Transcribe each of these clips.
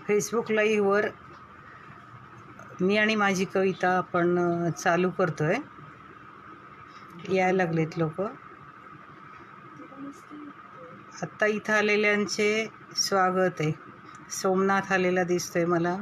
Facebook लाईव्हवर मी आणि माझी कविता आपण चालू करतोय. यायला लागलेत लोक. आत्ता इथं आलेल्यांचे स्वागत आहे. सोमनाथ आलेला दिसतोय मला.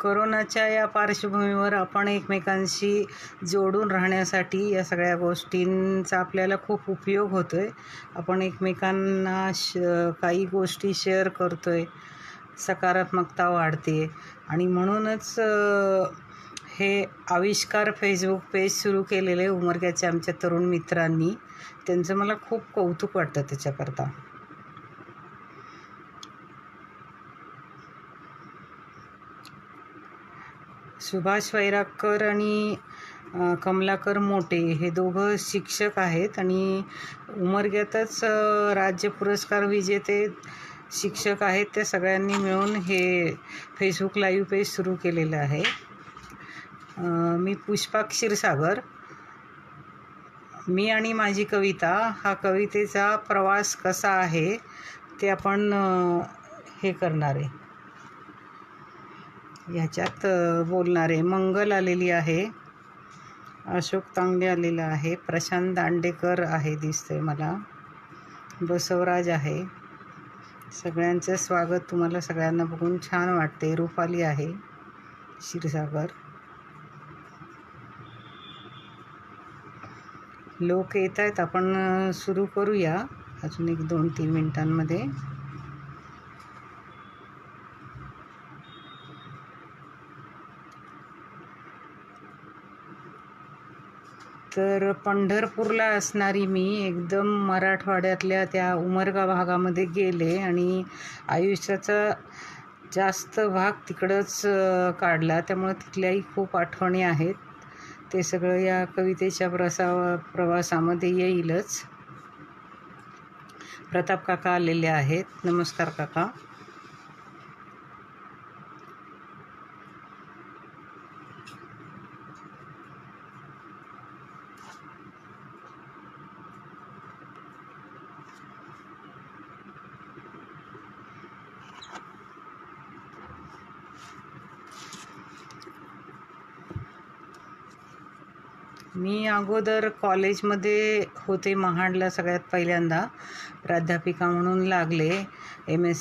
कोरोनाच्या या पार्श्वभूमीवर आपण एकमेकांशी जोडून राहण्यासाठी या सगळ्या गोष्टींचा आपल्याला खूप उपयोग होतो आहे. आपण एकमेकांना काही गोष्टी शेअर करतो आहे, सकारात्मकता वाढते आणि म्हणूनच हे आविष्कार फेसबुक पेज सुरू केलेले उमरग्याच्या आमच्या तरुण मित्रांनी. त्यांचं मला खूप कौतुक वाटतं त्याच्याकरता. सुभाष वैरागकर आणि कमलाकर मोटे हे दोघं शिक्षक आहेत आणि उमरग्यातच राज्य पुरस्कार विजेते शिक्षक आहेत. त्या सगळ्यांनी मिळून हे फेसबुक लाईव्ह पेज सुरू केलेलं आहे. मी पुष्पा क्षीरसागर. मी आणि माझी कविता हा कवितेचा प्रवास कसा आहे ते आपण हे करणार आहे, ह्याच्यात बोलणार आहे. मंगल आलेली आहे, अशोक तांगडे आलेला आहे, प्रशांत दांडेकर आहे दिसतंय मला, बसवराज आहे. सगळ्यांचं स्वागत. तुम्हाला सगळ्यांना बघून छान वाटते. रुपाली आहे क्षीरसागर. लोक येत आहेत. आपण सुरू करूया अजून 1-2-3 मिनिटांमध्ये. तर पंढरपूरला असणारी मी एकदम मराठवाड्यातल्या त्या उमरगा भागामध्ये गेले आणि आयुष्याचा जास्त भाग तिकडंच काढला. त्यामुळे तिथल्याही खूप आठवणी आहेत. ते सगळं या कवितेच्या प्रवासामध्ये येईलच. प्रताप काका आलेले आहेत. नमस्कार काका. मी अगोदर कॉलेजमध्ये होते, महाडला सगळ्यात पहिल्यांदा प्राध्यापिका म्हणून लागले. MS